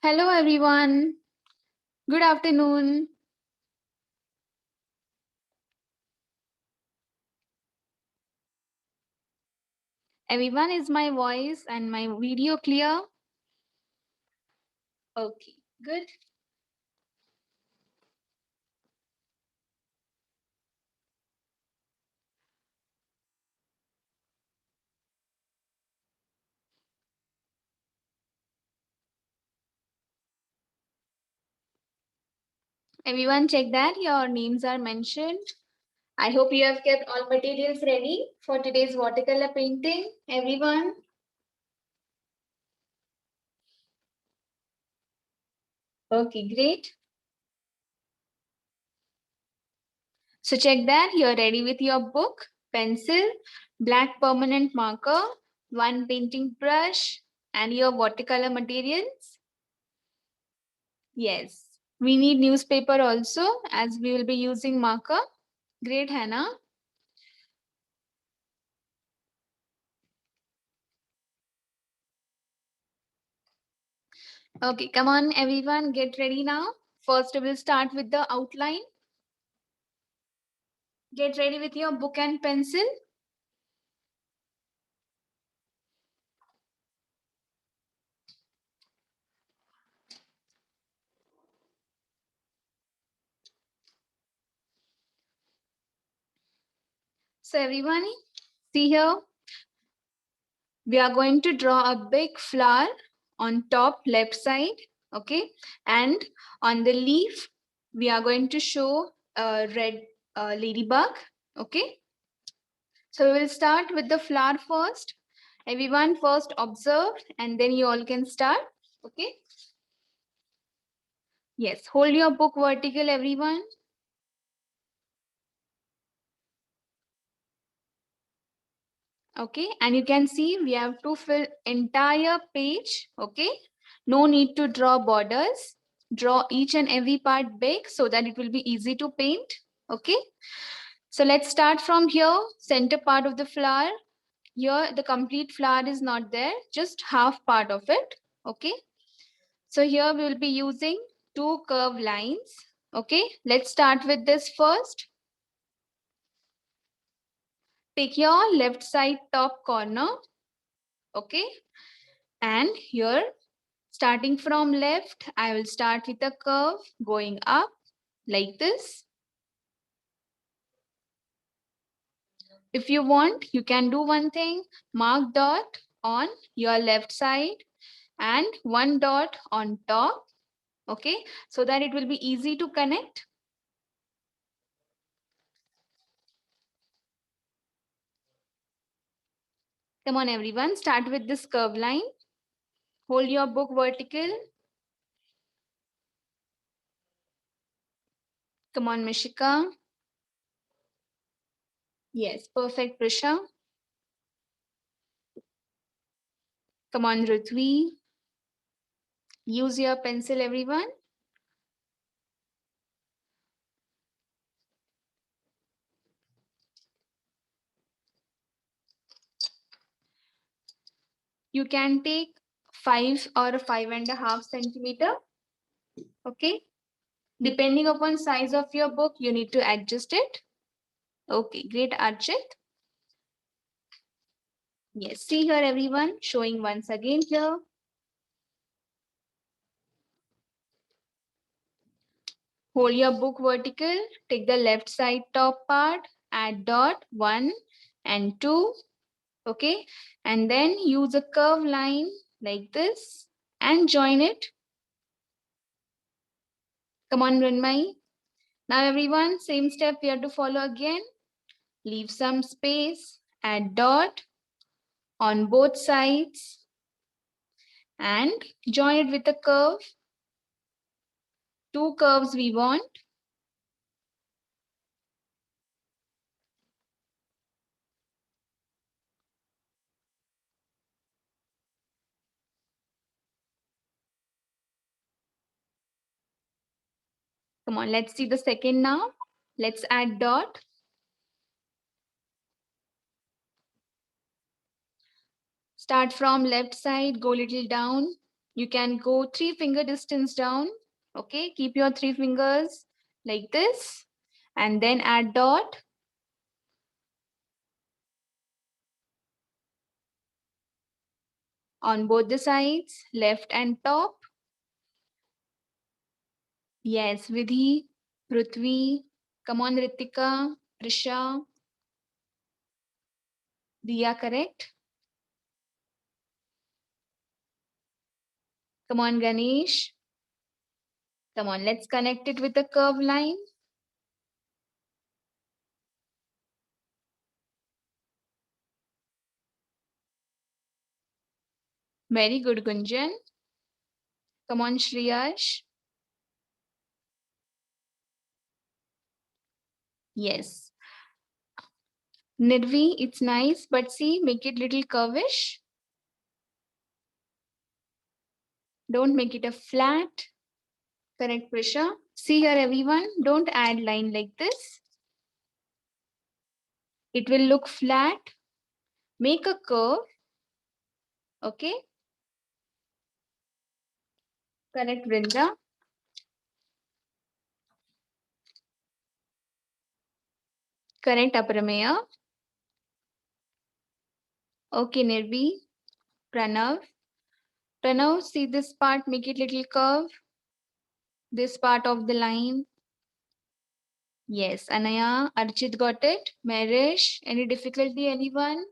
Hello, everyone. Good afternoon. Everyone, is my voice and my video clear? Okay, good. Everyone, check that your names are mentioned. I hope you have kept all materials ready for today's watercolor painting. Everyone, okay, great. So, check that you're ready with your book, pencil, black permanent marker, one painting brush, and your watercolor materials. Yes, we need newspaper also as we will be using marker. Great, Hannah. Okay, come on, everyone, get ready now. First, we'll start with the outline. Get ready with your book and pencil. So, everyone, see here, we are going to draw a big flower on top left side, okay? And on the leaf, we are going to show a red ladybug, okay? So we will start with the flower first. Everyone first observe and then you all can start. Okay. Yes. Hold your book vertical, everyone. Okay. And you can see we have to fill entire page. Okay. No need to draw borders. Draw each and every part big so that it will be easy to paint. Okay. So let's start from here. Center part of the flower. Here the complete flower is not there. Just half part of it. Okay. So here we will be using two curved lines. Okay, let's start with this first. Take your left side top corner. Okay, and here starting from left, I will start with a curve going up like this. If you want, you can do one thing, mark dot on your left side and one dot on top. Okay, so that it will be easy to connect. Come on, everyone, start with this curve line. Hold your book vertical. Come on, Mishika. Yes, perfect, Prisha. Come on, Ruthvi. Use your pencil, everyone. You can take 5 or 5.5 centimeter. Okay. Depending upon size of your book, you need to adjust it. Okay, great, Archit. Yes, see here, everyone. Showing once again here. Hold your book vertical. Take the left side top part. Add dot 1 and 2. Okay. And then use a curve line like this and join it. Come on, Mrinmai. Now everyone, same step we have to follow again. Leave some space, add dot on both sides and join it with a curve. Two curves we want. Come on, let's see the second now. Let's add dot. Start from left side, go little down You can go 3-finger distance down. Okay, keep your 3 fingers like this and then add dot. On both the sides, left and top. Yes, Vidhi, Prithvi, come on, Ritika, Prisha, Diya, correct? Come on, Ganesh. Come on, let's connect it with a curved line. Very good, Gunjan. Come on, Shriyash. Yes. Nirvi, it's nice, but see, make it little curvish. Don't make it a flat. Correct, Prisha. See here, everyone. Don't add line like this. It will look flat. Make a curve. Okay. Correct, Vrinda. Correct, Aprameya. Okay, Nirvi. Pranav. Pranav, see this part, make it little curve. This part of the line. Yes, Anaya, Archit got it. Marish, any difficulty, anyone?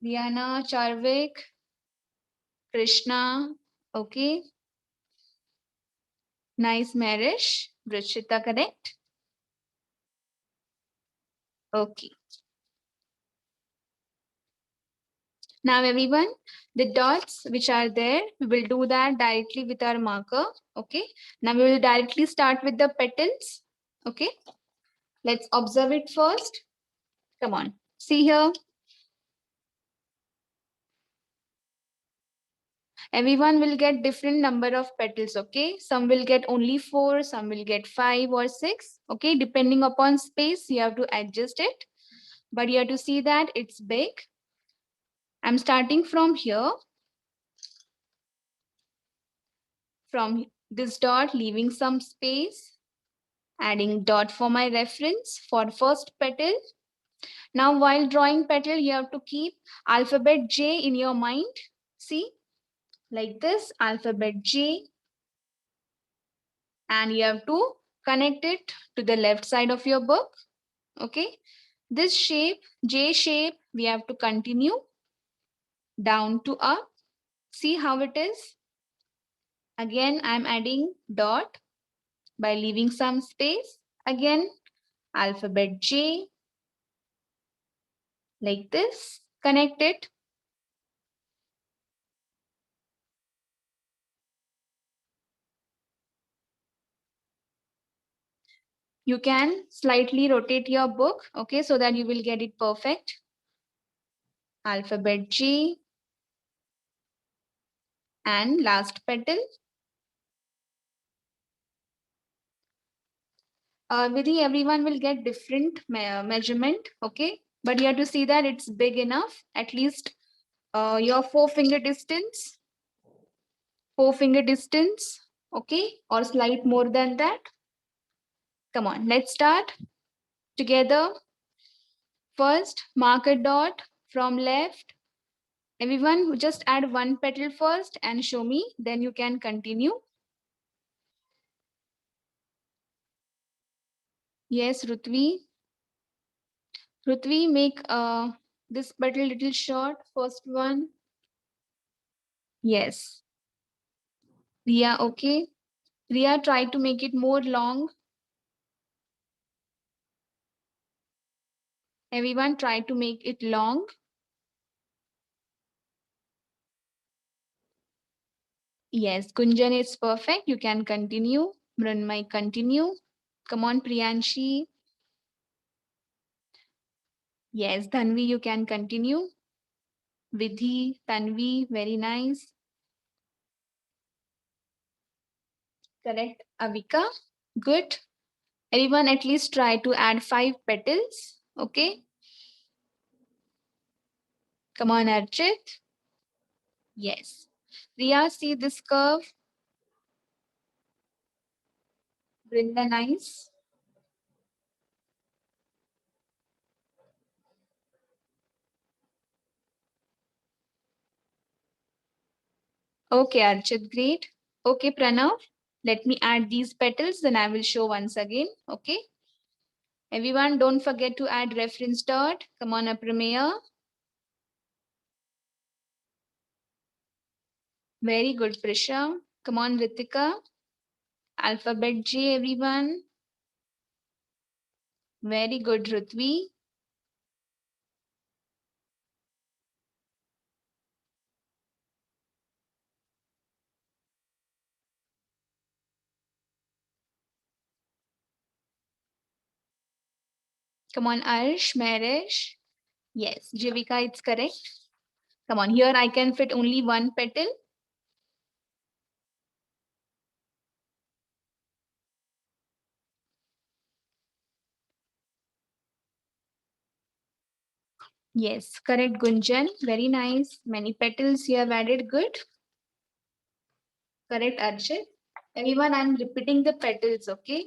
Diana, Charvik, Krishna. Okay. Nice, Marish. Brishita, correct? Okay. Now, everyone, the dots which are there, we will do that directly with our marker. Okay. Now, we will directly start with the petals. Okay. Let's observe it first. Come on. See here. Everyone will get different number of petals. Okay. Some will get only 4, some will get 5 or 6. Okay. Depending upon space, you have to adjust it. But you have to see that it's big. I'm starting from here. From this dot, leaving some space, adding dot for my reference for first petal. Now, while drawing petal, you have to keep alphabet J in your mind. See, like this, alphabet J. And you have to connect it to the left side of your book. Okay. This shape, J shape, we have to continue down to up. See how it is? Again, I'm adding dot by leaving some space. Again, alphabet J, like this. Connect it. You can slightly rotate your book, okay, so that you will get it perfect. Alphabet J. And last petal. Vidhi, everyone will get different measurement, okay? But you have to see that it's big enough, at least your 4-finger distance, 4-finger distance, okay? Or slight more than that. Come on, let's start together. First, mark a dot from left. Everyone, just add 1 petal first and show me, then you can continue. Yes, Rutvi. Rutvi, make this petal little short, first one. Yes. Ria, okay. Ria, try to make it more long. Everyone try to make it long. Yes, Kunjan is perfect. You can continue. Mrunmai, continue. Come on, Priyanshi. Yes, Dhanvi, you can continue. Vidhi, Tanvi, very nice. Correct. Avika, good. Everyone at least try to add 5 petals. Okay. Come on, Archit. Yes. Riya, see this curve? Brinda, nice. Okay, Archit, great. Okay, Pranav, let me add these petals, then I will show once again. Okay. Everyone, don't forget to add reference dot. Come on, Aprameya. Very good, Prisha. Come on, Ritika. Alphabet J, everyone. Very good, Rutvi. Come on, Arsh, Marish. Yes, Jivika, it's correct. Come on, here I can fit only one petal. Yes, correct, Gunjan. Very nice. Many petals you have added. Good. Correct, Archit. Everyone, I'm repeating the petals, okay?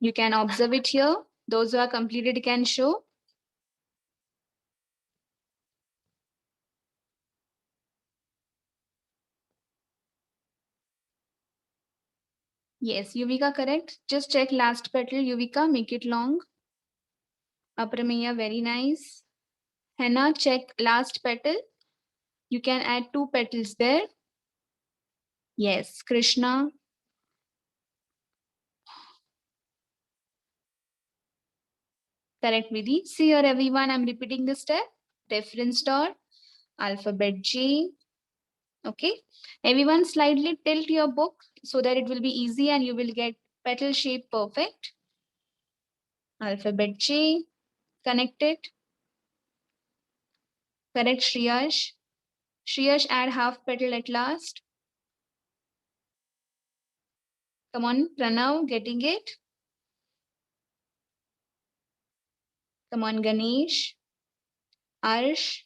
You can observe it here. Those who are completed can show. Yes, Yuvika, correct. Just check last petal, Yuvika, make it long. Aprameya, very nice. Henna, check last petal. You can add 2 petals there. Yes, Krishna. Correct, Vidhi. See here, everyone, I'm repeating the step. Reference dot, alphabet J. Okay. Everyone, slightly tilt your book so that it will be easy and you will get petal shape perfect. Alphabet J. Connected. Correct, Shriyash. Shriyash, add half petal at last. Come on, Pranav, getting it? Come on, Ganesh, Arsh,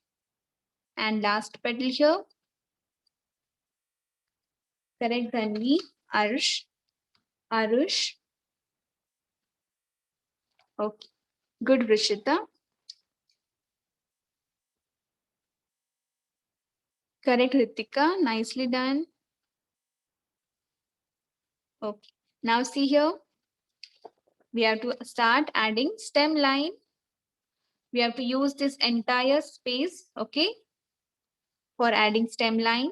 and last petal here. Correct, Dhanvi, Arsh, Arush. Okay, good, Rishita. Correct, Ritika, nicely done. Okay, now see here, we have to start adding stem line. We have to use this entire space, okay, for adding stem line.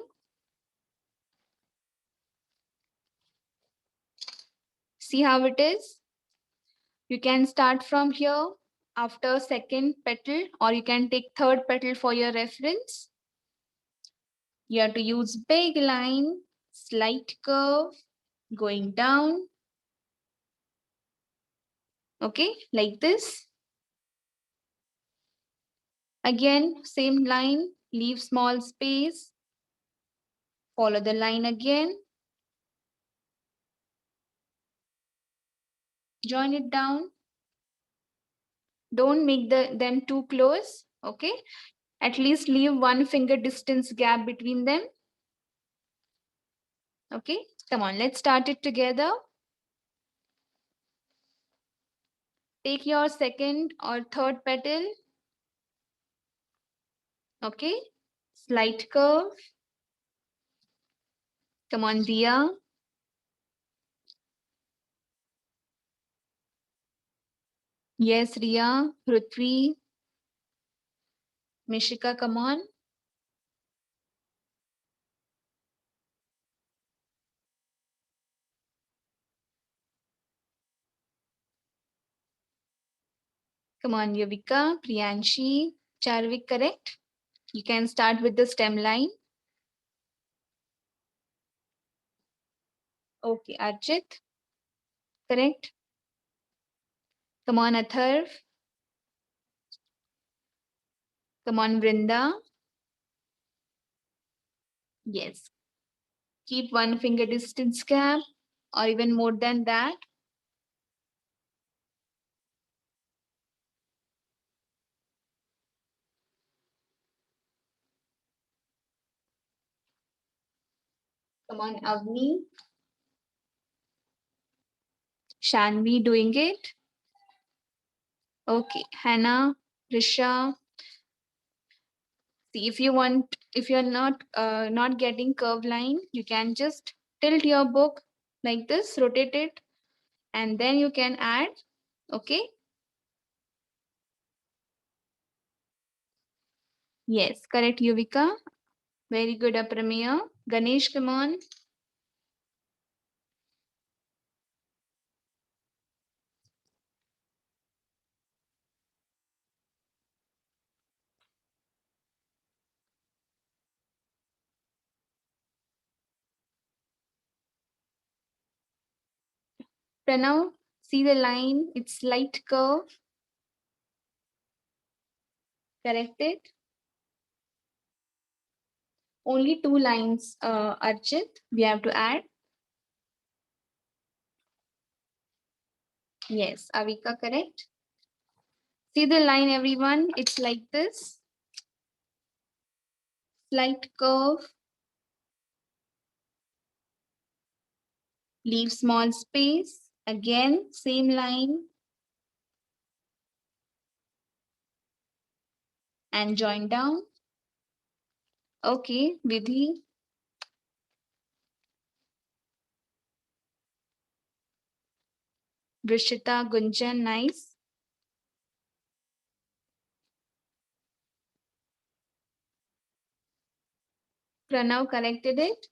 See how it is? You can start from here after second petal, or you can take third petal for your reference. You have to use big line, slight curve, going down. Okay, like this. Again, same line, leave small space, follow the line again, join it down. Don't make them too close, okay? At least leave 1 finger distance gap between them. Okay, come on, let's start it together. Take your second or third petal. Okay, slight curve. Come on, Dia. Yes, Ria, Prithvi, Mishika, come on. Come on, Yuvika, Priyanshi, Charvik, correct? You can start with the stem line. Okay, Archit, correct? Come on, Atharv. Come on, Vrinda. Yes. Keep 1 finger distance gap or even more than that. Come on, Avni. Shanvi doing it. Okay, Hannah, Risha. See, if you want, if you're not getting curve line, you can just tilt your book like this, rotate it, and then you can add. Okay. Yes, correct, Yuvika. Very good, Apramya. Ganesh, come on. Pranav, see the line, it's light curve. Correct it. Only two lines, Archit, we have to add. Yes, Avika, correct. See the line, everyone, it's like this. Slight curve. Leave small space. Again, same line. And join down. Okay, Vidhi. Vrishita, Gunjan, nice. Pranav corrected it.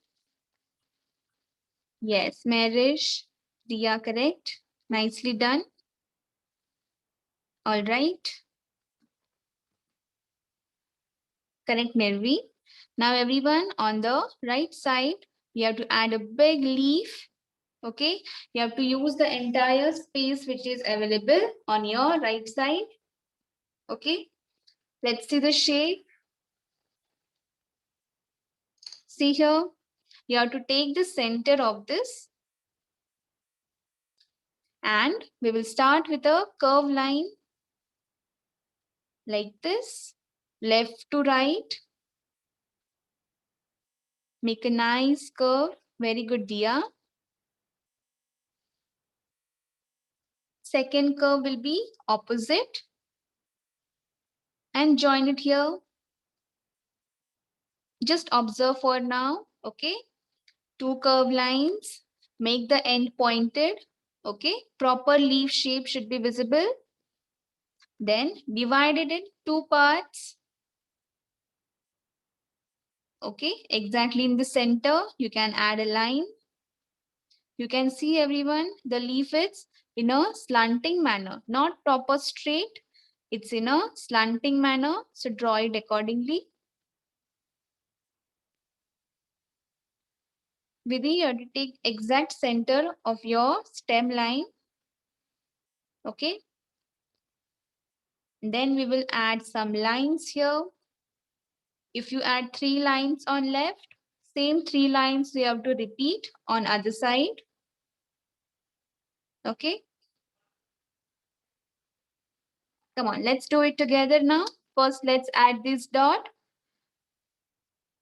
Yes, Marish, Dia correct. Nicely done. All right. Correct, Nirvi. Now everyone on the right side, you have to add a big leaf. Okay. You have to use the entire space which is available on your right side. Okay. Let's see the shape. See here. You have to take the center of this. And we will start with a curve line like this, left to right. Make a nice curve. Very good, Dia. Second curve will be opposite. And join it here. Just observe for now. Okay. Two curve lines. Make the end pointed. Okay. Proper leaf shape should be visible. Then divide it in two parts. Okay. Exactly in the center, you can add a line. You can see everyone, the leaf is in a slanting manner, not proper straight. It's in a slanting manner. So draw it accordingly. Vidhi, you have to take exact center of your stem line. Okay. And then we will add some lines here. If you add 3 lines on left, same 3 lines you have to repeat on other side. Okay. Come on, let's do it together now. First, let's add this dot.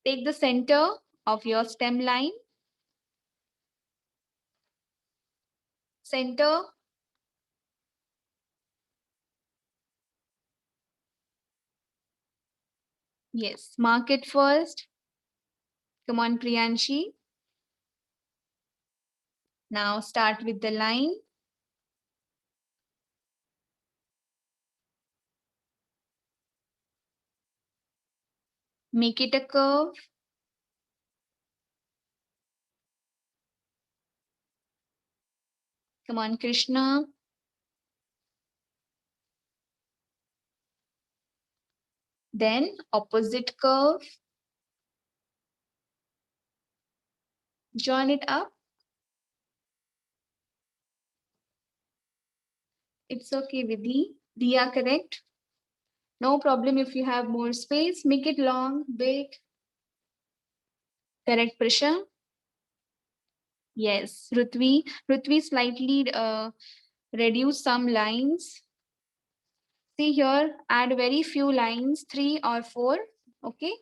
Take the center of your stem line. Center. Yes, mark it first. Come on, Priyanshi. Now start with the line. Make it a curve. Come on, Krishna. Then opposite curve. Join it up. It's okay, Vidhi. Dia, correct. No problem if you have more space. Make it long, big. Correct, Prisha. Yes, Rutvi. Rutvi slightly reduce some lines. See here, add very few lines, 3 or 4. Okay.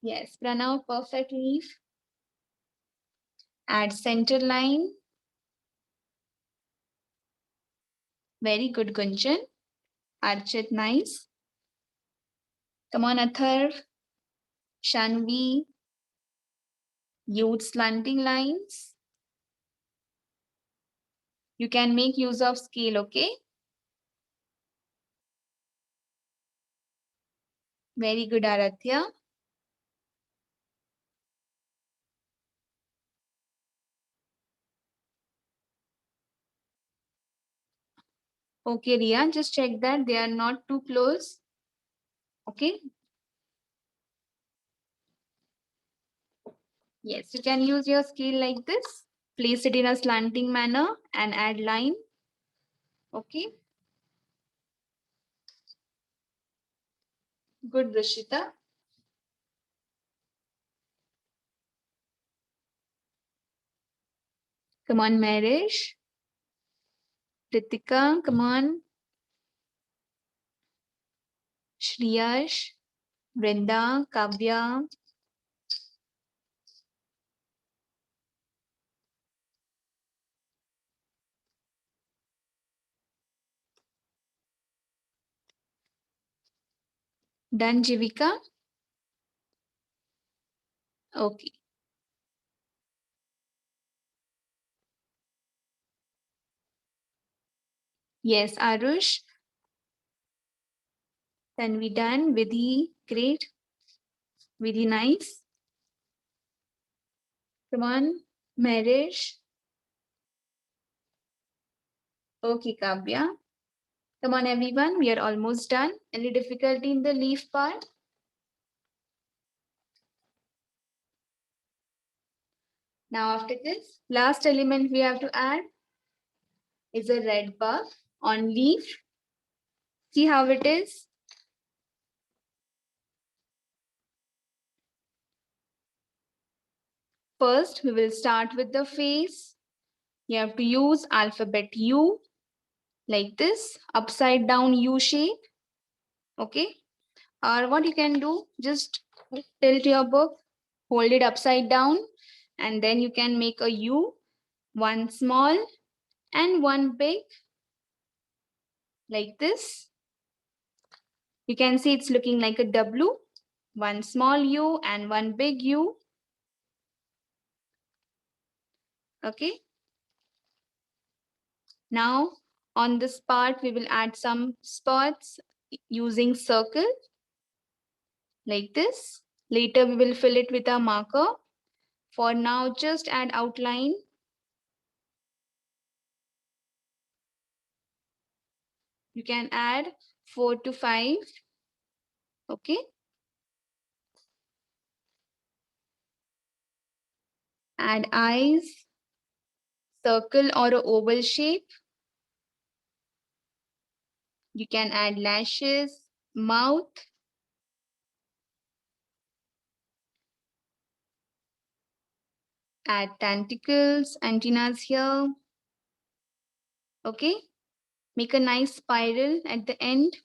Yes, Pranav, perfect leaf. Add center line. Very good, Gunjan. Archit, nice. Come on, Atharv. Shanvi. Use slanting lines. You can make use of scale, okay? Very good, Aradhya. Okay, Riya, just check that they are not too close. Okay. Yes, you can use your scale like this. Place it in a slanting manner and add line. Okay. Good, Rishita. Come on, Marish. Ritika, come on. Shriyash, Vrinda, Kavya. Done, Jivika? Okay. Yes, Arush. Then we done. Vidhi, great. Vidhi, nice. Come on, Marish. Okay, Kavya. Come on, everyone. We are almost done. Any difficulty in the leaf part? Now, after this, last element we have to add is a red bug on leaf. See how it is? First, we will start with the face. You have to use alphabet U like this, upside down U shape. Okay. Or what you can do, just tilt your book, hold it upside down, and then you can make a U, one small and one big, like this. You can see it's looking like a W, one small U and one big U. Okay. Now on this part, we will add some spots using circle like this. Later, we will fill it with a marker. For now, just add outline. You can add 4 to 5. Okay. Add eyes, circle or a oval shape. You can add lashes, mouth. Add tentacles, antennas here. Okay. Make a nice spiral at the end.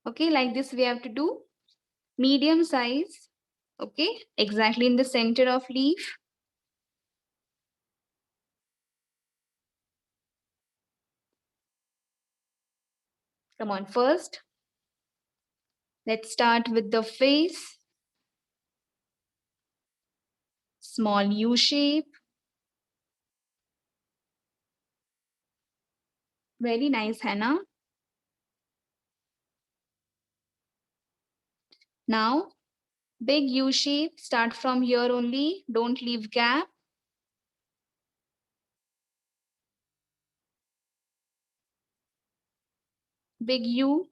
Okay, like this we have to do. Medium size. Okay, exactly in the center of leaf. Come on, first. Let's start with the face. Small U shape. Very nice, Hannah. Now, big U shape. Start from here only. Don't leave gap. Big U.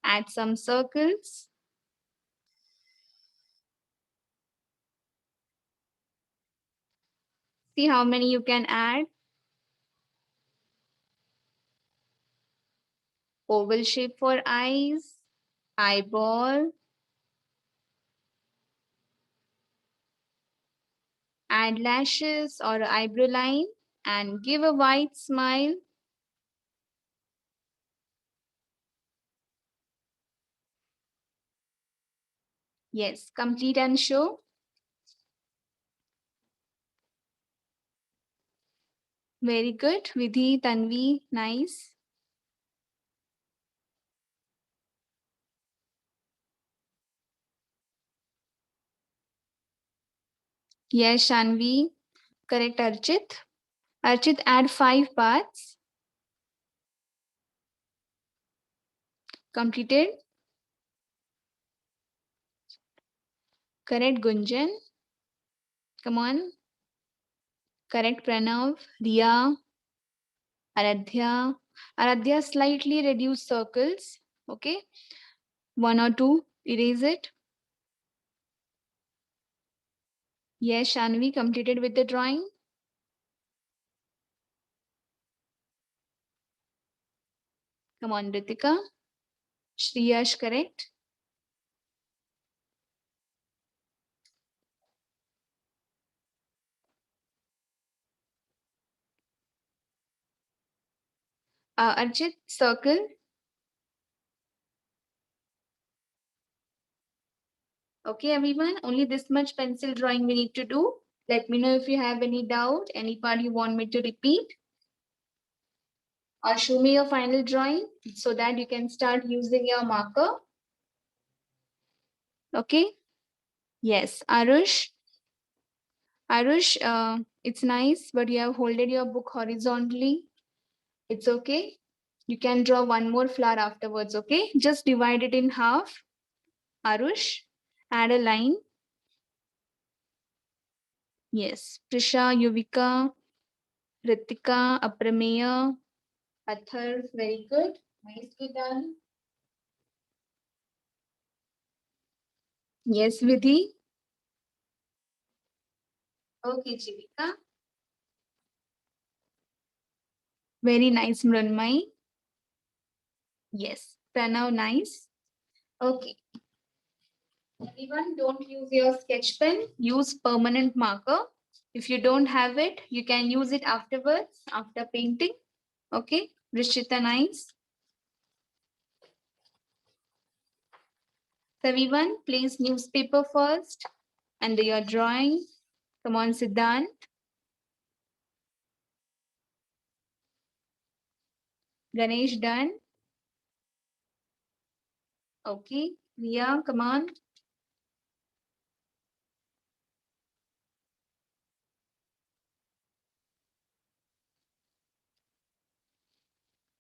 Add some circles. See how many you can add. Oval shape for eyes. Eyeball. Add lashes or eyebrow line and give a white smile. Yes, complete and show. Very good. Vidhi, Tanvi, nice. Yes, Shanvi. Correct, Archit. Archit, add 5 parts. Completed. Correct, Gunjan. Come on. Correct, Pranav. Riya, Aradhya. Aradhya, slightly reduce circles. Okay. 1 or 2. Erase it. Yes, Shanvi completed with the drawing. Come on, Ritika. Shreyash, correct. Archit, circle. Okay, everyone. Only this much pencil drawing we need to do. Let me know if you have any doubt, any part you want me to repeat, or show me your final drawing so that you can start using your marker. Okay. Yes, Arush. Arush, it's nice, but you have holded your book horizontally. It's okay. You can draw one more flower afterwards, okay? Just divide it in half. Arush, add a line. Yes. Prisha, Yuvika, Ritika, Aprameya, Athar, very good. Nicely done. Yes, Vidhi. Okay, Jivika. Very nice, Mranmai. Yes. Pranav, nice. Okay. Everyone, don't use your sketch pen. Use permanent marker. If you don't have it, you can use it afterwards, after painting. Okay. Rishita, nice. So everyone, place newspaper first under your drawing. Come on, Siddhant. Ganesh, done. Okay. Ria, come on.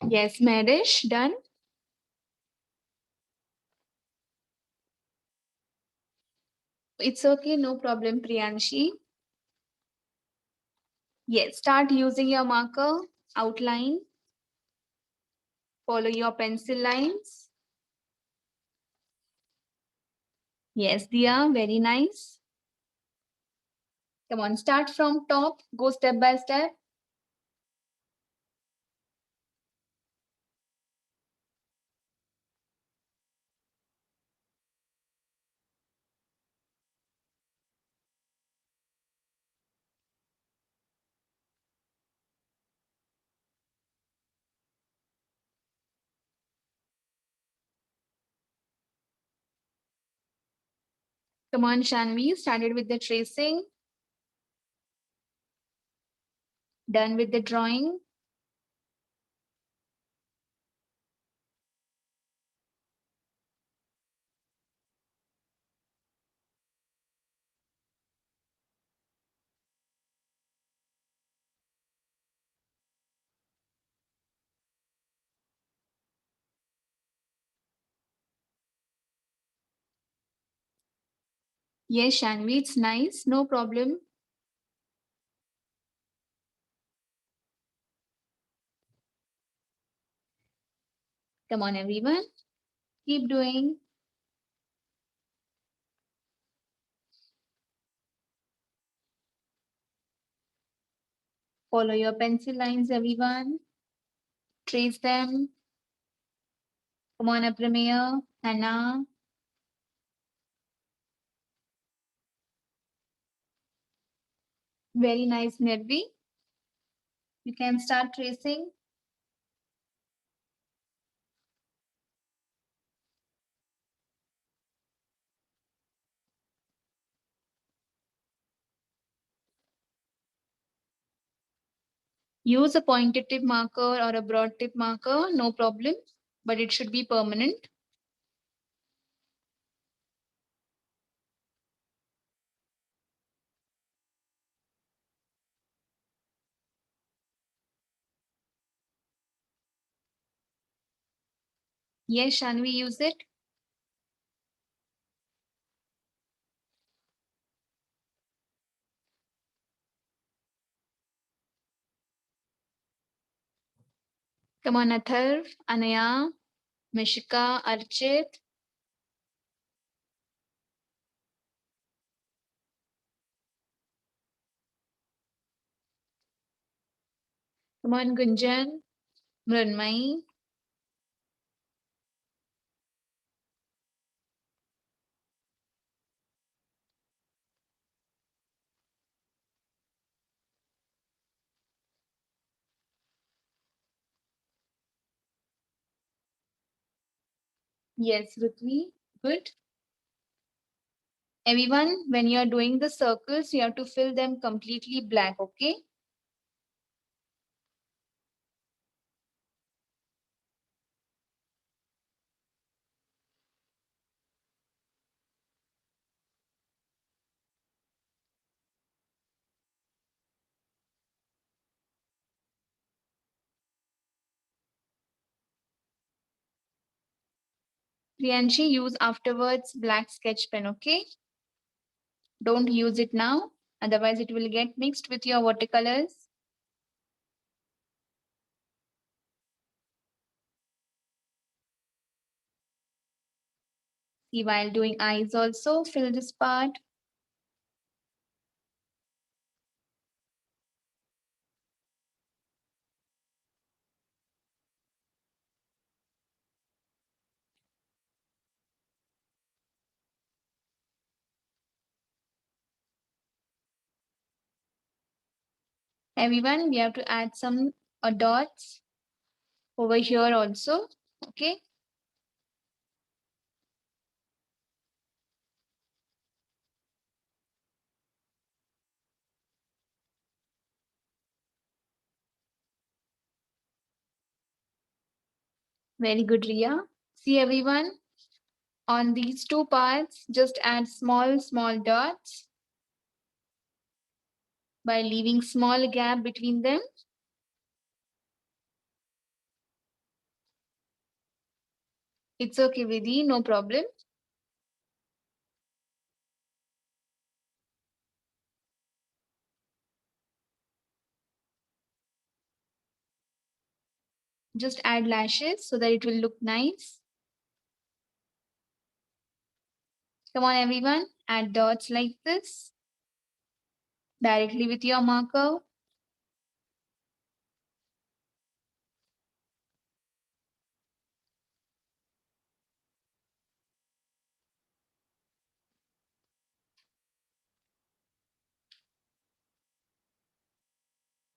Yes, Marish, done. It's okay, no problem, Priyanshi. Yes, start using your marker, outline, follow your pencil lines. Yes, Dia, very nice. Come on, start from top, go step by step. Come on, Shanvi, started with the tracing, done with the drawing. Yes, Shanvi, it's nice, no problem. Come on, everyone, keep doing. Follow your pencil lines, everyone. Trace them. Come on, Aprameya, Hannah. Very nice, Nirvi. You can start tracing. Use a pointed tip marker or a broad tip marker, no problem, but it should be permanent. Yes, Shanvi, use it. Come on, Atharv, Anaya, Mishika, Archit. Come on, Gunjan, Mrunmai. Yes, Rutvi, good. Everyone, when you are doing the circles, you have to fill them completely black, okay? Priyanshi, use afterwards black sketch pen, okay? Don't use it now, otherwise it will get mixed with your watercolors. See, while doing eyes also, fill this part. Everyone, we have to add some dots over here also, okay? Very good, Ria. See everyone, on these two parts, just add small dots by leaving small gap between them. It's okay, Vidhi, no problem. Just add lashes so that it will look nice. Come on, everyone, add dots like this directly with your marker.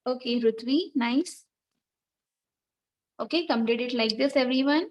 Okay, Rutvi, nice. Okay, complete it like this, everyone.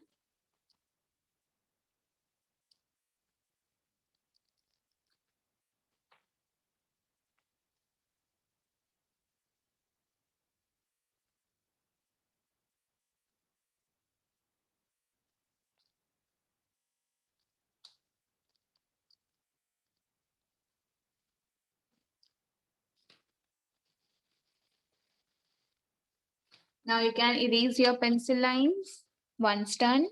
Now you can erase your pencil lines. Once done.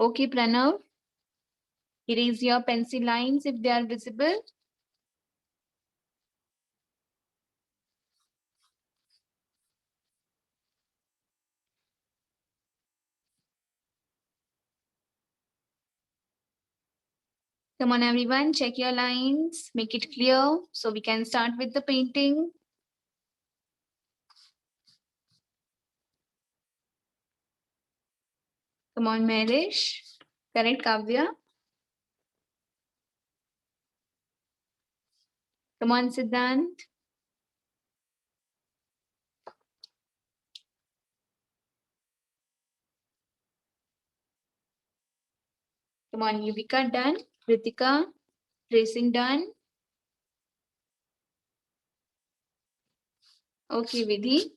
Okay, Pranav. Erase your pencil lines if they are visible. Come on, everyone, check your lines, make it clear so we can start with the painting. Come on, Marish. Correct, Kavya. Come on, Siddhant. Come on, Yuvika, done. Ritika, tracing done. Okay, Vidhi.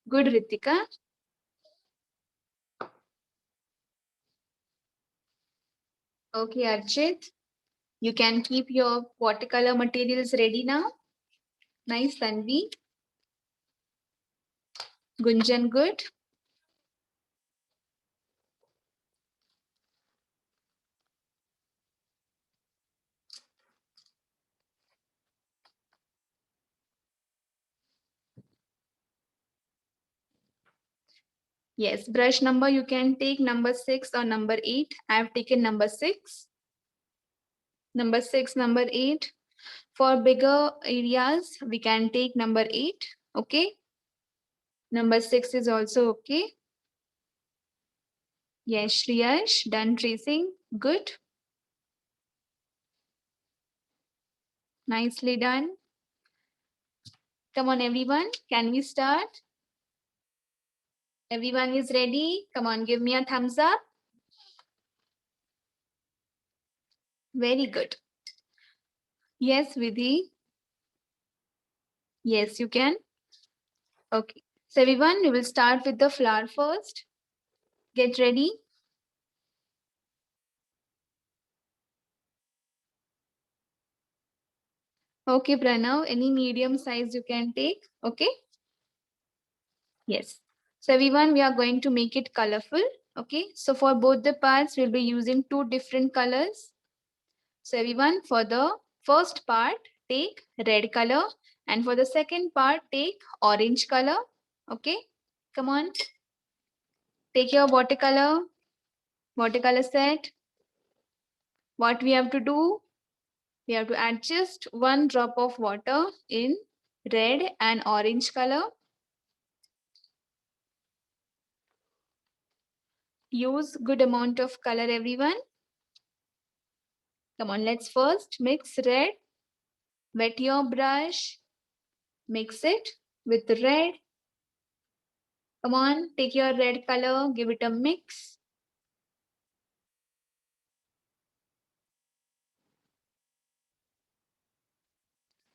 Good, Ritika. Okay, Archit. You can keep your watercolor materials ready now. Nice, Tanvi. Gunjan, good. Yes, brush number you can take number 6 or number 8. I have taken number 6. Number 6, number 8. For bigger areas, we can take number 8. Okay. Number 6 is also okay. Yes, Shriyash, done tracing. Good. Nicely done. Come on, everyone. Can we start? Everyone is ready? Come on, give me a thumbs up. Very good. Yes, Vidhi. Yes, you can. Okay. So, everyone, we will start with the flower first. Get ready. Okay, Pranav, any medium size you can take. Okay. Yes. So, everyone, we are going to make it colorful. Okay. So, for both the parts, we'll be using two different colors. So, everyone, for the first part, take red color. And for the second part, take orange color. Okay. Come on. Take your watercolor set. What we have to do? We have to add just one drop of water in red and orange color. Use good amount of color, everyone. Come on, let's first mix red. Wet your brush. Mix it with red. Come on, take your red color, give it a mix.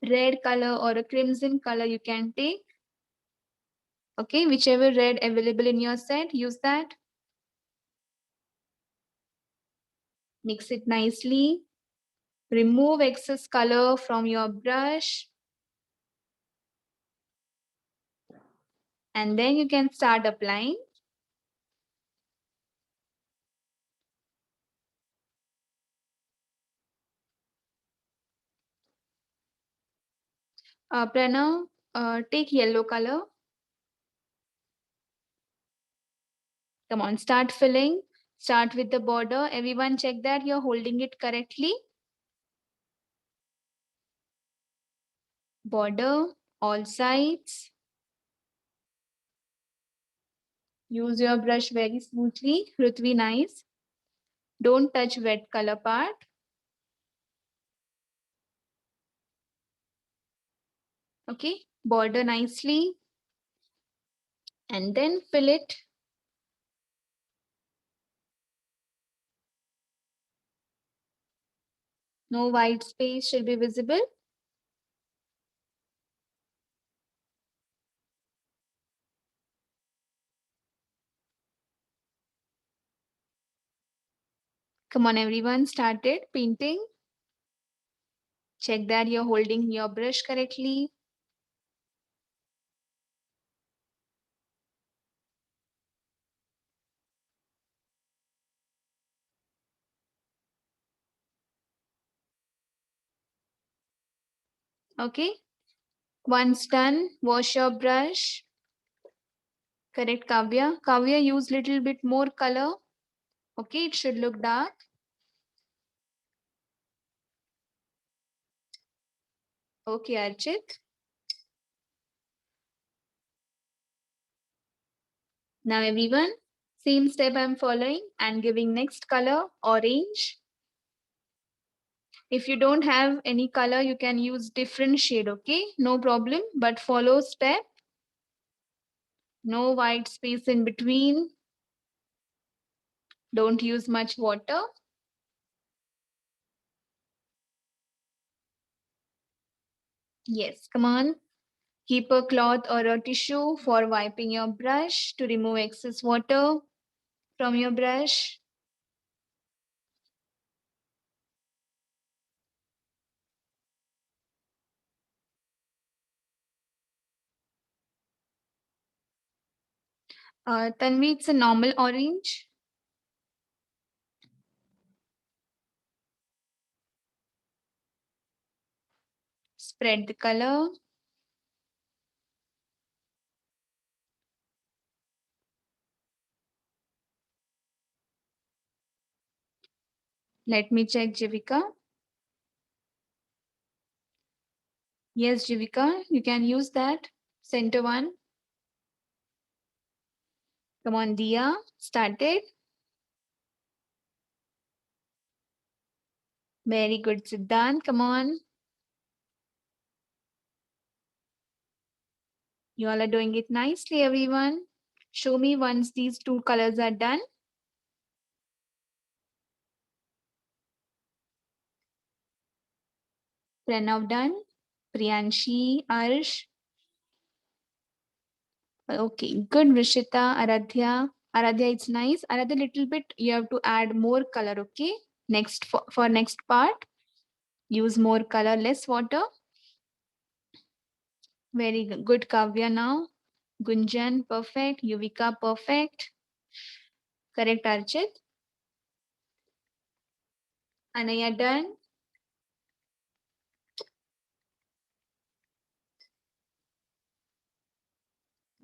Red color or a crimson color you can take. Okay, whichever red available in your set, use that. Mix it nicely. Remove excess color from your brush. And then you can start applying. Pranav, take yellow color. Come on, start filling. Start with the border. Everyone check that you're holding it correctly. Border, all sides. Use your brush very smoothly. Rutvi, nice. Don't touch wet color part. Okay, border nicely. And then fill it. No white space should be visible. Come on, everyone, started painting. Check that you're holding your brush correctly. Okay. Once done, wash your brush. Correct, Kavya. Kavya, use little bit more color. Okay, it should look dark. Okay, Archit. Now everyone, same step I'm following and giving next color, orange. If you don't have any color, you can use different shade, okay? No problem, but follow step. No white space in between. Don't use much water. Yes, come on. Keep a cloth or a tissue for wiping your brush to remove excess water from your brush. Tanvi, it's a normal orange. Spread the color. Let me check, Jivika. Yes, Jivika, you can use that. Center one. Come on, Dia. Started. Very good, Siddhant. Come on. You all are doing it nicely, everyone. Show me once these two colors are done. Pranav done. Priyanshi, Arsh. Okay, good, Rishita, Aradhya. Aradhya, it's nice. Aradhya, little bit, you have to add more color, okay? Next, for next part, use more color, less water. Very good, Kavya now. Gunjan, perfect. Yuvika, perfect. Correct, Archit. Anaya, done.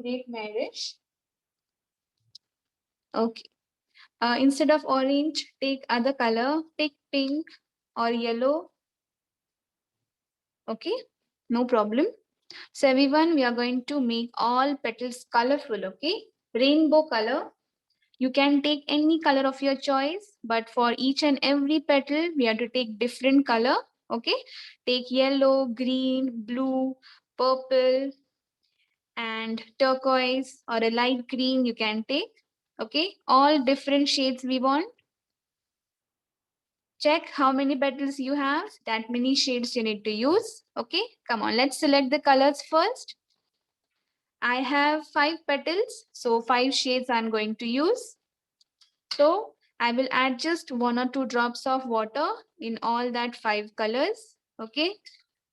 Great, Marish. Okay. Instead of orange, take other color. Take pink or yellow. Okay, no problem. So everyone, we are going to make all petals colorful. Okay, rainbow color. You can take any color of your choice, but for each and every petal, we have to take different color. Okay, take yellow, green, blue, purple, and turquoise or a light green. You can take. Okay, all different shades we want. Check how many petals you have, that many shades you need to use. Okay, come on, let's select the colors first. I have 5 petals, so 5 shades I'm going to use. So I will add just 1 or 2 drops of water in all that 5 colors. Okay,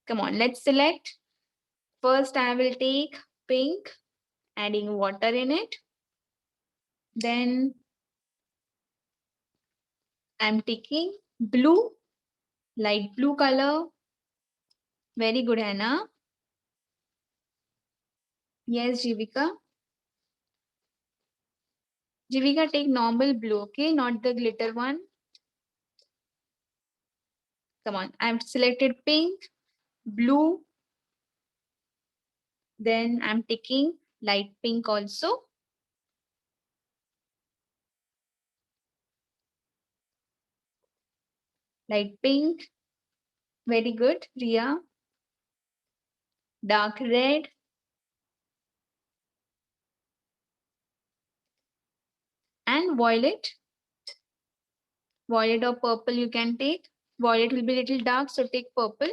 come on, let's select. First, I will take pink, adding water in it. Then I'm taking blue, light blue color. Very good, Hannah. Yes, Jivika. Jivika, take normal blue, okay? Not the glitter one. Come on. I've selected pink, blue. Then I'm taking light pink also. Light pink. Very good, Ria. Dark red. And violet. Violet or purple you can take. Violet will be little dark, so take purple.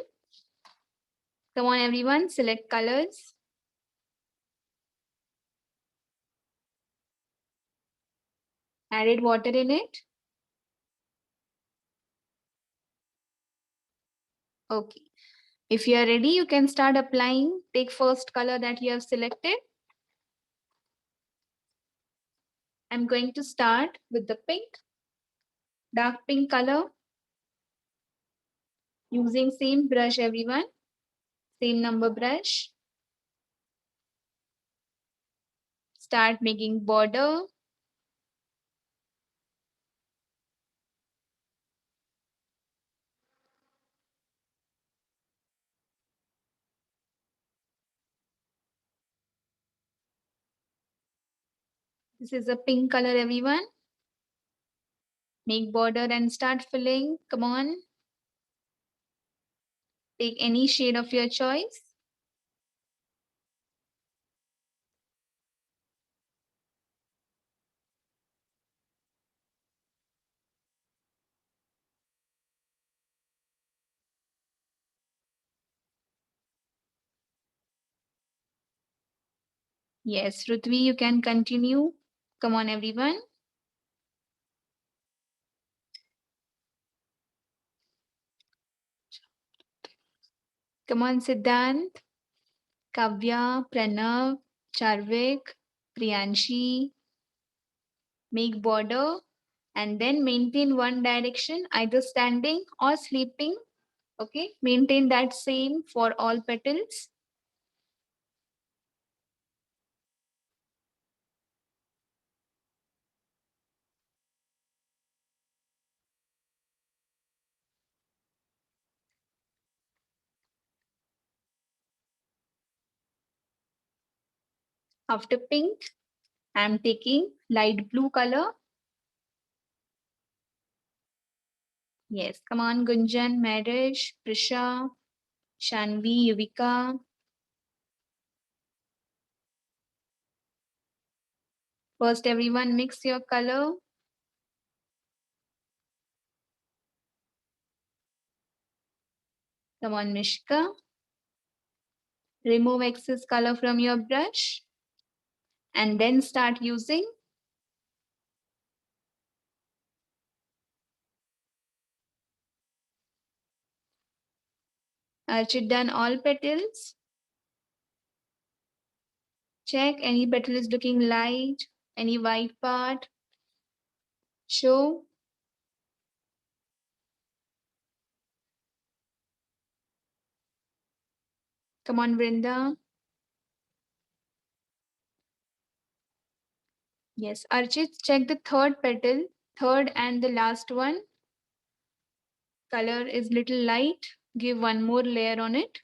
Come on, everyone. Select colors. Added water in it. Okay. If you are ready, you can start applying. Take first color that you have selected. I'm going to start with the pink. Dark pink color. Using same brush, everyone. Same number brush. Start making border. This is a pink color, everyone. Make border and start filling. Come on. Take any shade of your choice. Yes, Rutvi, you can continue. Come on, everyone. Come on, Siddhant, Kavya, Pranav, Charvik, Priyanshi. Make border and then maintain one direction, either standing or sleeping. Okay, maintain that same for all petals. After pink, I'm taking light blue color. Yes, come on, Gunjan, Marish, Prisha, Shanvi, Yuvika. First, everyone mix your color. Come on, Mishka. Remove excess color from your brush and then start using. Archit done all petals. Check any petal is looking light, any white part. Show. Come on, Vrinda. Yes, Archit, check the third petal, third and the last one. Color is little light. Give one more layer on it.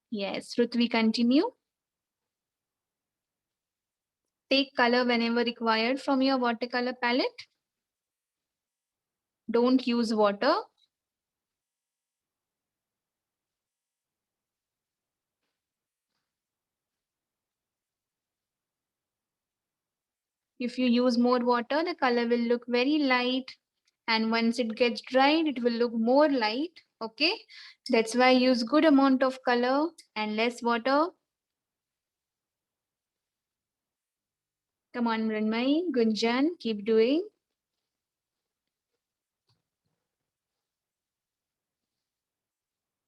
Yes, Rutvi, continue. Take color whenever required from your watercolor palette. Don't use water. If you use more water, the color will look very light. And once it gets dried, it will look more light. Okay. That's why use good amount of color and less water. Come on, Mrinmai, Gunjan, keep doing.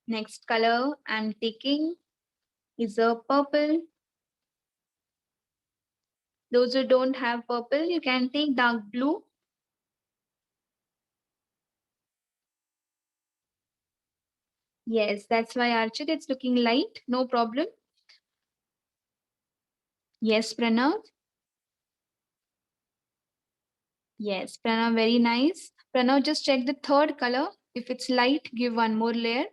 Next color I'm taking is a purple. Those who don't have purple, you can take dark blue. Yes, that's why Archit, it's looking light. No problem. Yes, Pranav. Yes, Pranav, very nice. Pranav, just check the third color. If it's light, give one more layer.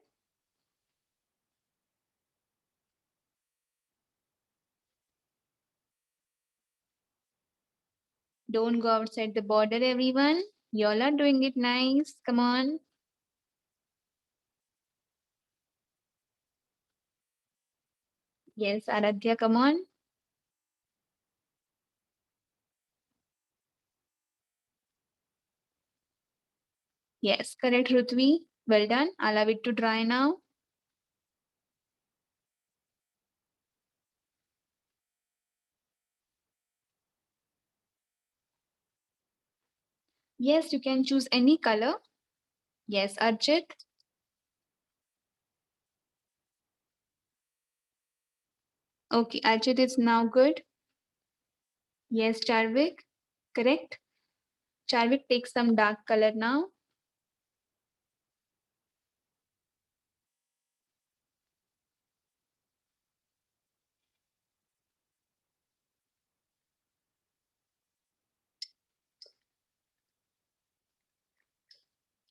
Don't go outside the border, everyone. Y'all are doing it nice. Come on. Yes, Aradhya, come on. Yes, correct, Rutvi. Well done. Allow it to dry now. Yes, you can choose any color. Yes, Archit. Okay, Archit is now good. Yes, Charvik. Correct. Charvik, take some dark color now.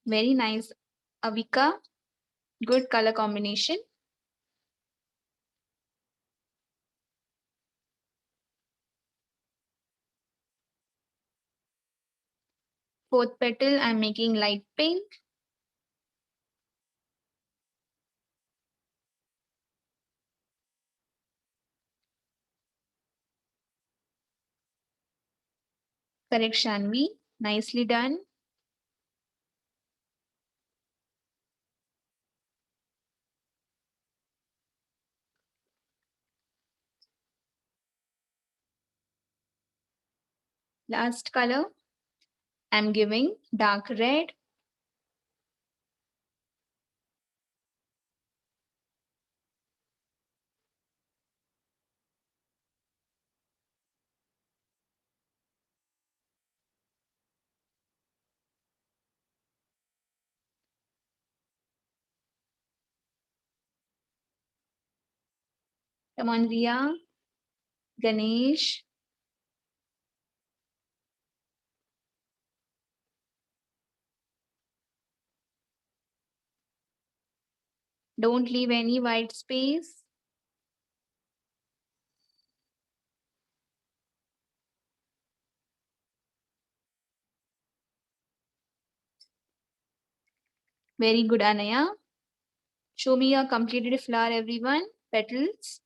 Very nice. Avika, good color combination. Fourth petal, I'm making light pink. Correct, Shanvi. Nicely done. Last color, I'm giving dark red. Come on, Ria, Ganesh. Don't leave any white space. Very good, Anaya. Show me your completed flower, everyone. Petals.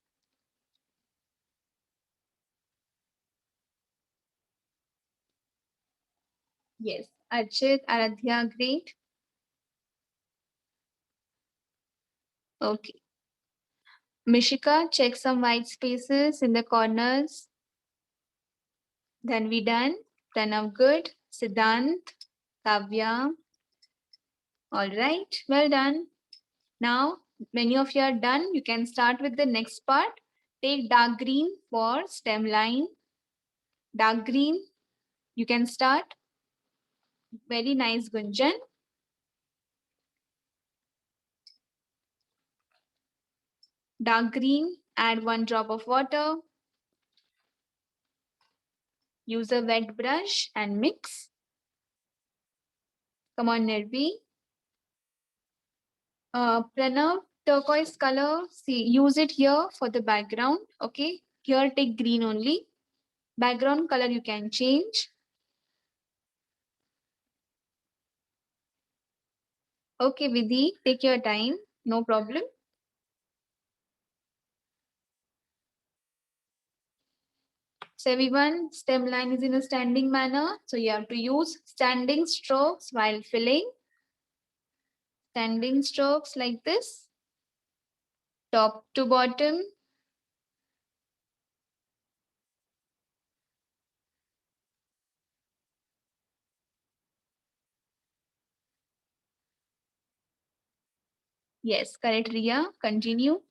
Yes. Archit, Aradhya, great. Okay. Mishika, check some white spaces in the corners. Then we done. Pranav, good. Siddhant, Kavya. All right. Well done. Now, many of you are done. You can start with the next part. Take dark green for stem line. Dark green. You can start. Very nice, Gunjan. Dark green. Add 1 drop of water. Use a wet brush and mix. Come on, Nirvi. Pranav, turquoise color. See, use it here for the background. Okay. Here, take green only. Background color you can change. Okay, Vidhi, take your time. No problem. So everyone, stem line is in a standing manner. So you have to use standing strokes while filling. Standing strokes like this. Top to bottom. Yes, correct, Ria. Continue.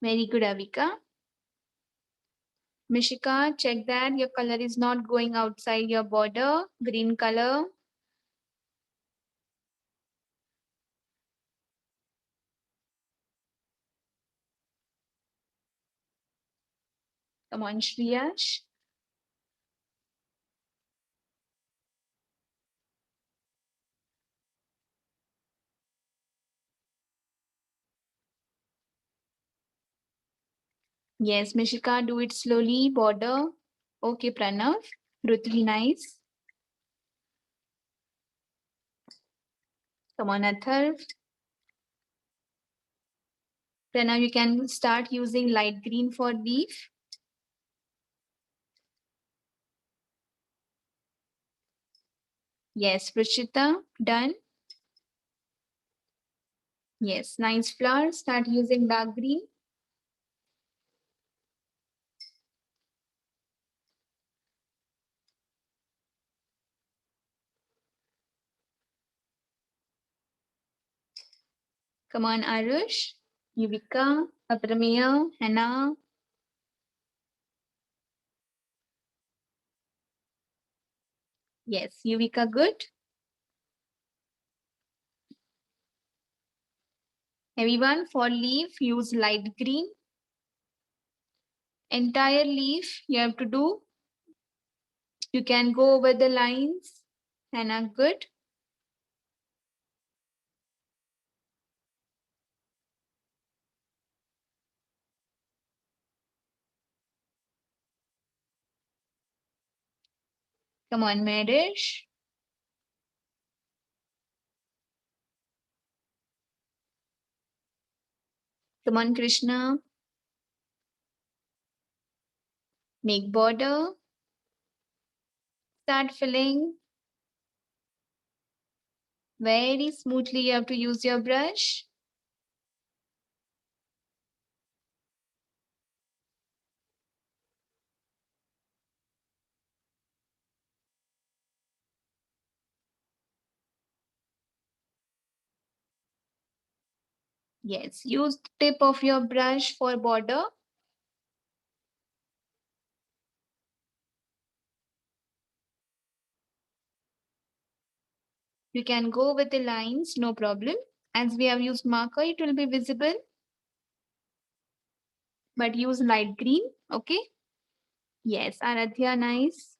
Very good, Avika. Mishika, check that your color is not going outside your border. Green color. Come on, Shriyash. Yes, Mishika, do it slowly. Border. Okay, Pranav. Really nice. Come on, Atharv. Pranav, you can start using light green for leaf. Yes, Prashita, done. Yes, nice flower. Start using dark green. Come on, Arush, Yuvika, Aprameya, Hannah. Yes, Yuvika, good. Everyone, for leaf, use light green. Entire leaf you have to do. You can go over the lines. Hannah, good. Come on, Marish. Come on, Krishna. Make border. Start filling. Very smoothly you have to use your brush. Yes, use tip of your brush for border. You can go with the lines, no problem. As we have used marker, it will be visible. But use light green, okay? Yes, Aradhya, nice.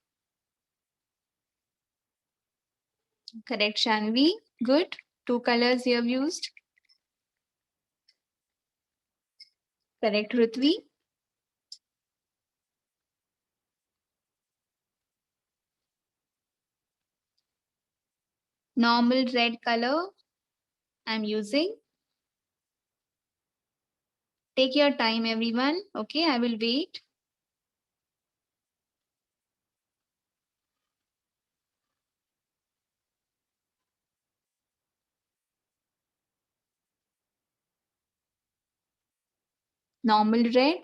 Correct, Shanvi. Good. Two colors you have used. Correct, Rutvi. Normal red color I'm using. Take your time, everyone. Okay, I will wait. Normal red.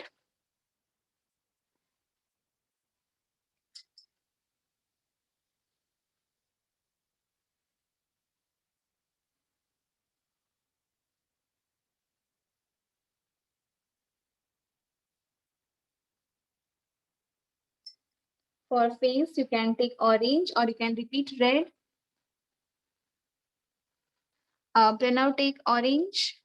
For face, you can take orange or you can repeat red. Pranav, take orange.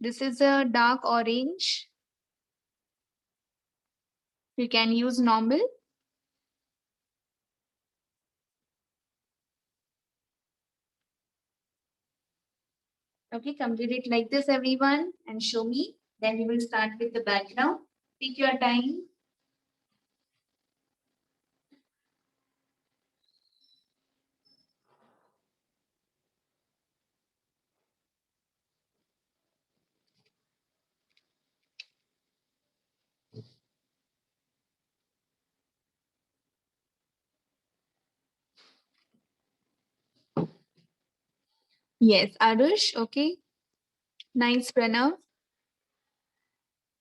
This is a dark orange. You can use normal. Okay, complete it like this, everyone, and show me. Then we will start with the background. Take your time. Yes, Arush, okay. Nice, Pranav.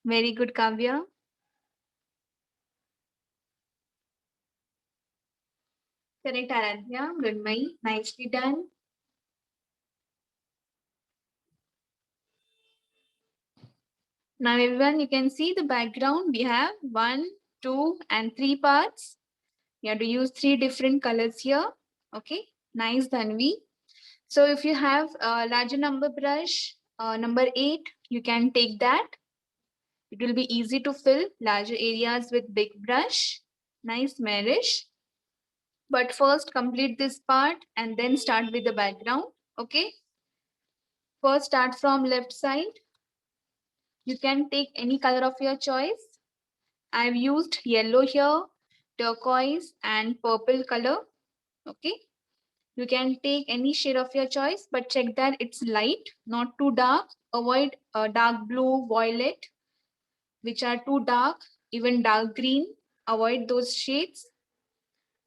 Very good, Kavya. Correct, Aradhya. Good, Mai. Nicely done. Now, everyone, you can see the background. We have one, two, and three parts. You have to use three different colors here. Okay, nice, Dhanvi. So if you have a larger number brush, number 8, you can take that. It will be easy to fill larger areas with big brush. Nice, Marish. But first complete this part and then start with the background. Okay. First start from left side. You can take any color of your choice. I've used yellow here, turquoise and purple color. Okay. You can take any shade of your choice, but check that it's light, not too dark. Avoid dark blue, violet, which are too dark, even dark green. Avoid those shades.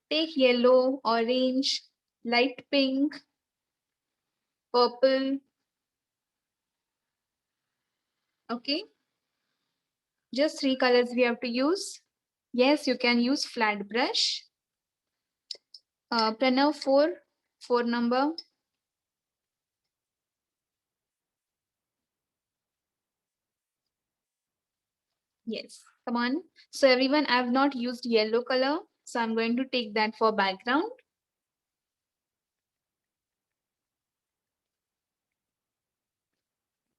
Take yellow, orange, light pink, purple. Okay, just three colors we have to use. Yes, you can use flat brush. Pranav, four number. Yes, come on. So everyone, I have not used yellow color. So I'm going to take that for background.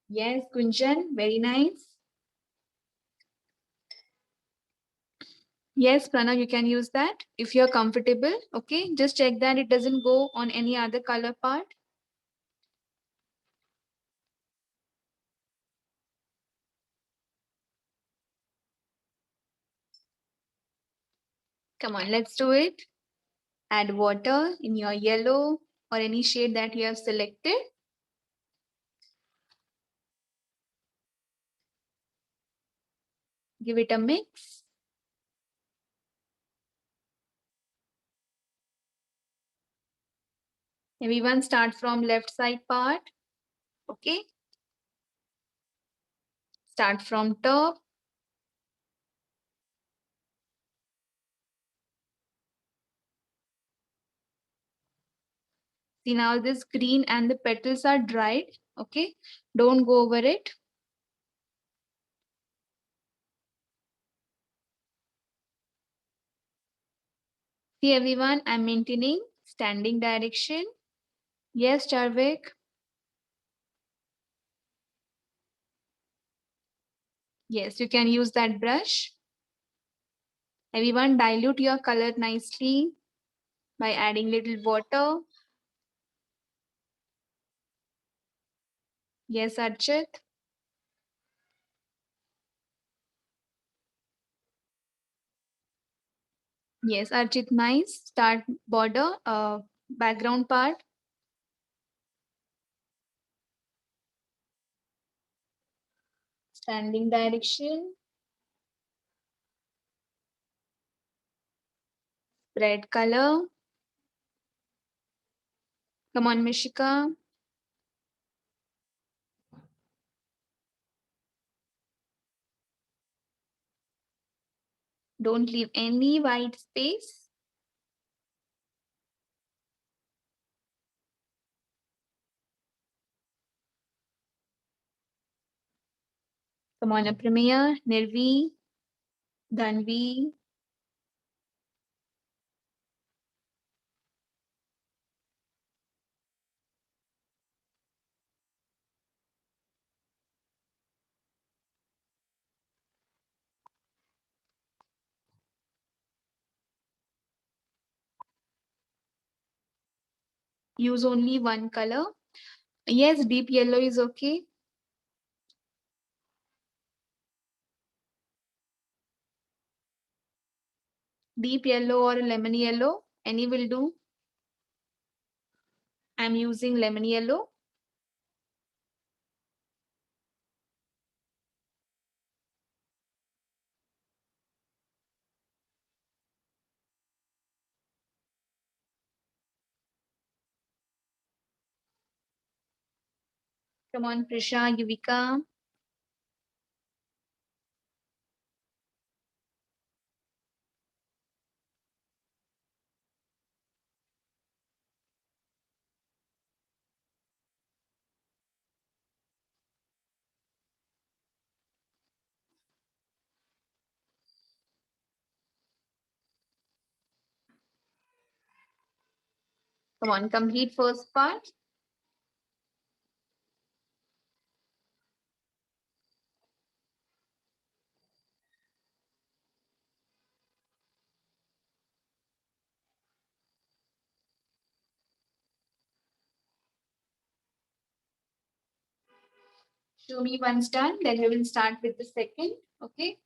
Yes, Kunjan, very nice. Yes, Pranav, you can use that if you're comfortable. Okay, just check that it doesn't go on any other color part. Come on, let's do it. Add water in your yellow or any shade that you have selected. Give it a mix. Everyone start from left side part. Okay. Start from top. See, now this green and the petals are dried. Okay. Don't go over it. See everyone, I'm maintaining standing direction. Yes, Charvik. Yes, you can use that brush. Everyone dilute your color nicely by adding little water. Yes, Archit. Yes, Archit, nice. Start border, background part. Standing direction. Red color. Come on, Mishika. Don't leave any white space. Come on, Apramya, Nirvi, Dhanvi. Use only one color. Yes, deep yellow is okay. Deep yellow or lemon yellow, any will do. I'm using lemon yellow. Come on, Prisha, Yuvika. Come on, complete first part. Show me once done, then we will start with the second. Okay.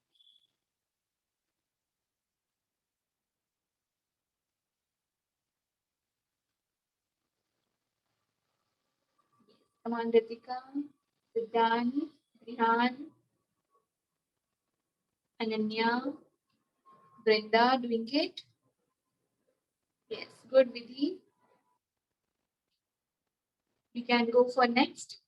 Come on, Ritika, Siddhan, Rihan, Ananya, Brenda, doing it. Yes, good, Vidhi. We can go for next.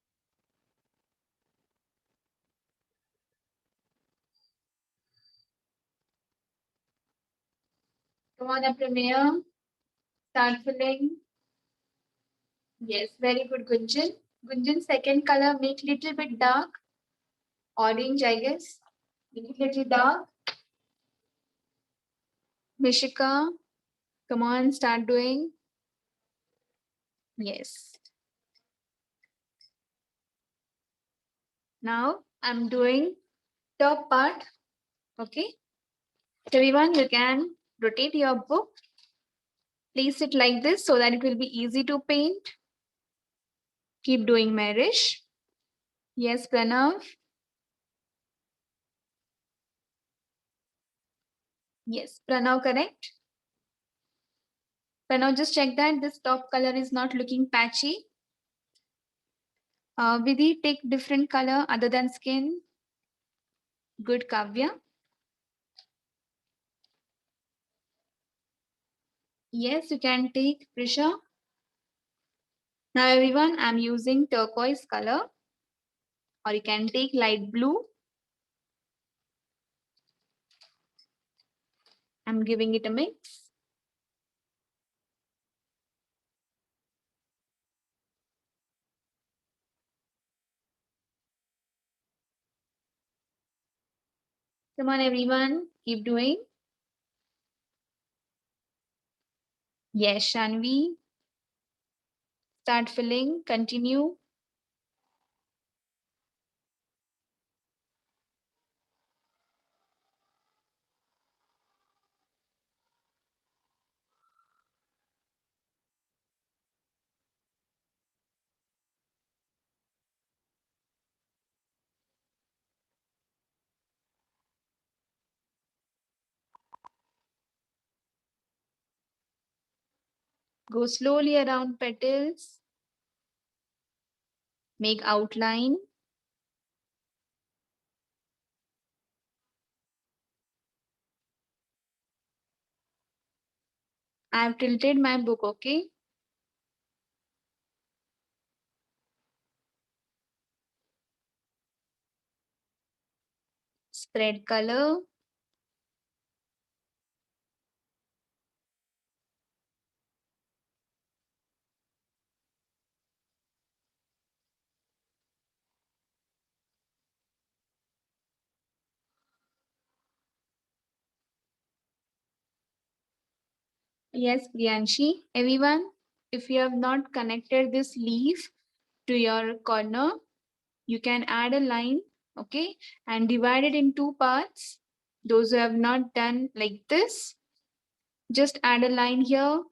Come on, Apramya. Start filling. Yes, very good, Gunjan. Gunjan, second color, make little bit dark. Orange, I guess. Make it little dark. Mishika, come on, start doing. Yes. Now I'm doing top part. Okay. So everyone, you can rotate your book. Place it like this so that it will be easy to paint. Keep doing, Marish. Yes, Pranav. Yes, Pranav, correct. Pranav, just check that this top color is not looking patchy. Vidhi, take different color other than skin. Good, Kavya. Yes, you can take Prisha. Now everyone, I'm using turquoise color, or you can take light blue. I'm giving it a mix. Come on everyone, keep doing. Yes, Shanvi, start filling, continue. Go slowly around petals, make outline. I've tilted my book, okay? Spread color. Yes, Priyanshi. Everyone, if you have not connected this leaf to your corner, you can add a line, okay, and divide it in two parts. Those who have not done like this, just add a line here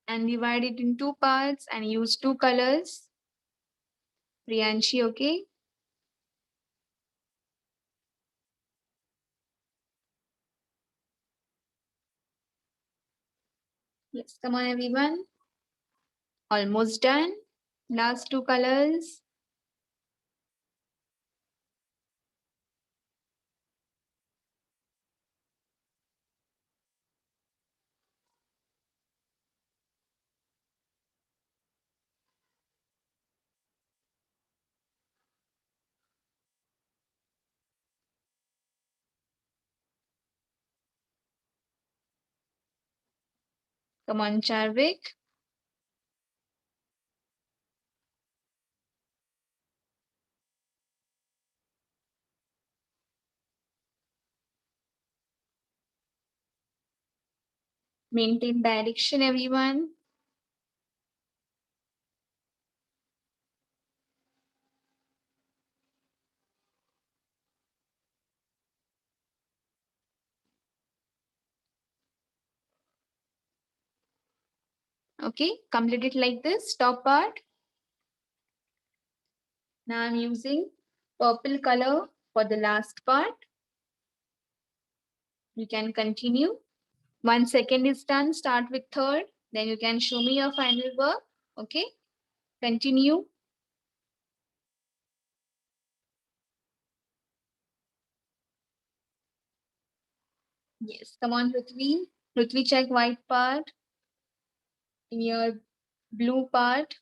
and divide it in two parts and use two colors. Priyanshi, okay? Yes, come on, everyone. Almost done. Last two colors. Come on, Charvik. Maintain direction, everyone. Okay, complete it like this. Top part. Now I'm using purple color for the last part. You can continue. 1 second is done. Start with third. Then you can show me your final work. Okay, continue. Yes, come on, Prithvi. Prithvi, check white part in your blue part.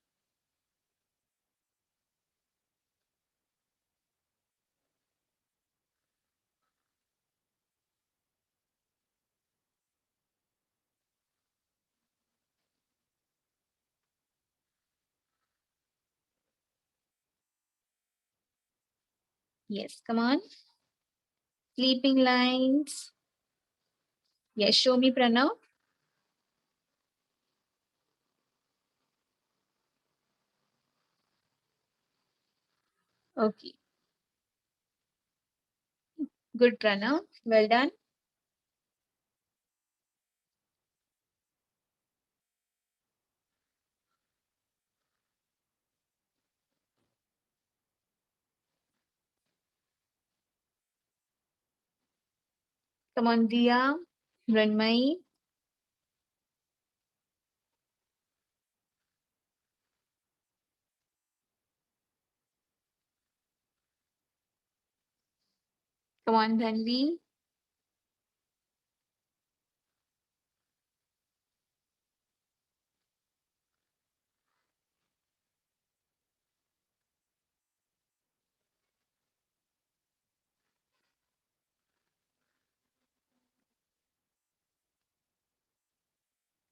Yes, come on. Sleeping lines. Yes, show me, Pranav. Okay, good, Pranav. Well done. Come on, Dia. Ranmai. Come on, Dhanvi.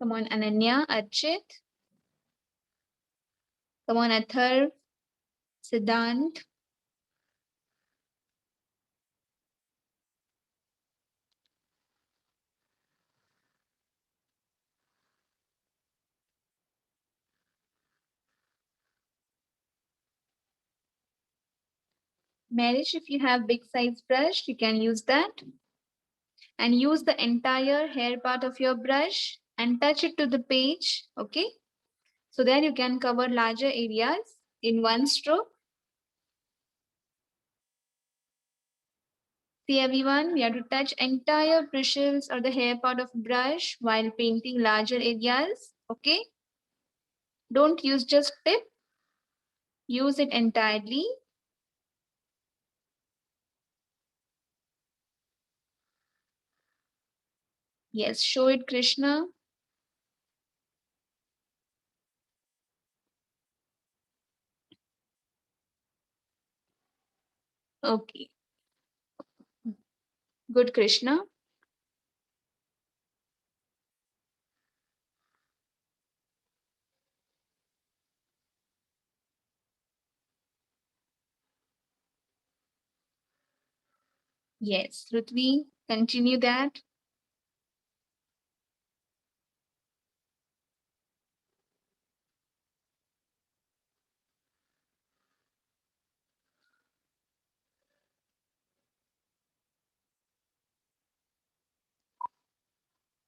Come on, Ananya, Archit. Come on, Athar, Siddhant. Marish, if you have big size brush, you can use that. And use the entire hair part of your brush and touch it to the page, okay? So that you can cover larger areas in one stroke. See everyone, we have to touch entire bristles or the hair part of brush while painting larger areas, okay? Don't use just tip, use it entirely. Yes, show it, Krishna. Okay, good, Krishna. Yes, Rutvi, continue that.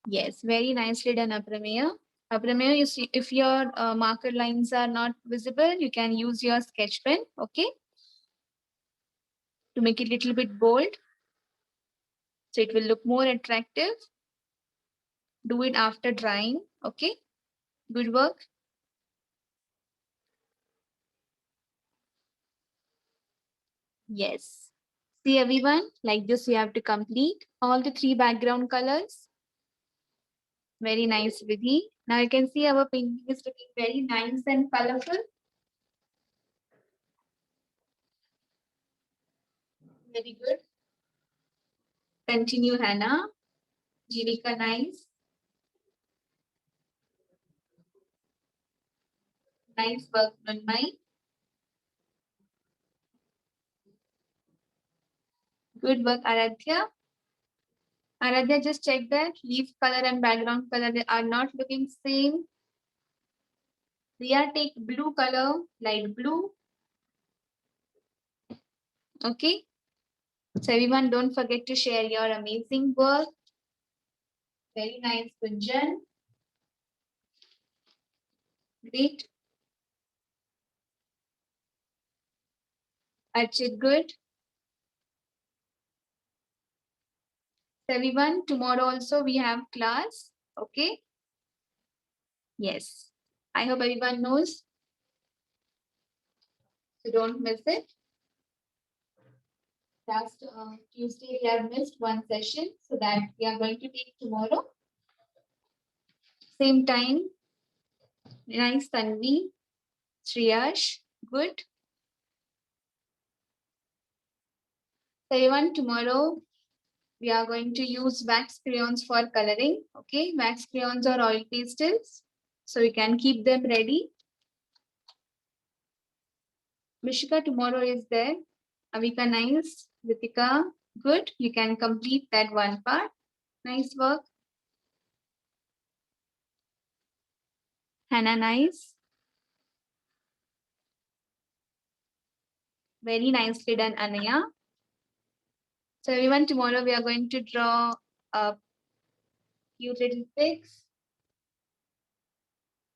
Yes, very nicely done, Aprameya. Aprameya, you see, if your marker lines are not visible, you can use your sketch pen, okay, to make it a little bit bold. So it will look more attractive. Do it after drying, okay? Good work. Yes. See everyone, like this you have to complete all the three background colors. Very nice, Vidhi. Now you can see our painting is looking very nice and colorful. Very good. Continue, Hannah. Jivika, nice. Nice work, Manmai. Good work, Aradhya. Aradhya, just check that leaf color and background color they are not looking same. Riya, take blue color, light blue. Okay. So everyone, don't forget to share your amazing work. Very nice, Kunjan. Great. Archit, good. So everyone, tomorrow also we have class. Okay. Yes. I hope everyone knows. So don't miss it. Last Tuesday we have missed one session, so that we are going to take tomorrow. Same time. Nice, Tanvi. Shriyash, good. So everyone, tomorrow we are going to use wax crayons for coloring. Okay, wax crayons or oil pastels. So you can keep them ready. Mishika, tomorrow is there. Avika, nice. Ritika, good. You can complete that one part. Nice work. Hannah, nice. Very nicely done, Anaya. So everyone, tomorrow we are going to draw a cute little pigs.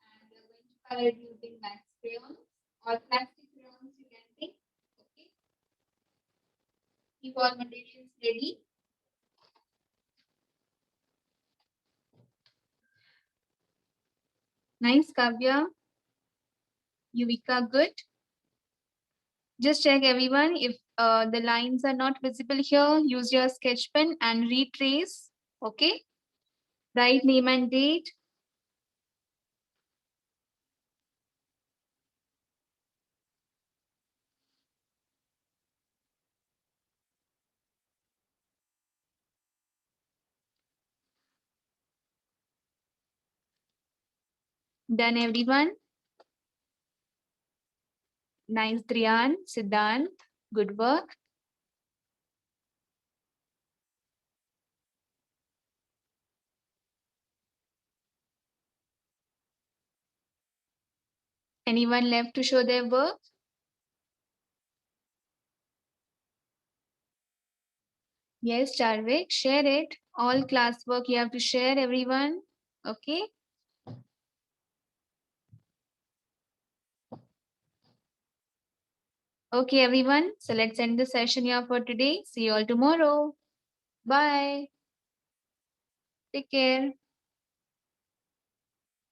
And we are going to color it using wax crayons or plastic crayons you can take. Okay. Keep all materials ready. Nice, Kavya. Yuvika, good. Just check everyone. If the lines are not visible here, use your sketch pen and retrace. Okay. Write name and date. Done, everyone? Nice, Driyan, Siddhant. Good work. Anyone left to show their work? Yes, Charvik, share it. All classwork you have to share, everyone. Okay. Okay, everyone. So let's end the session here for today. See you all tomorrow. Bye. Take care.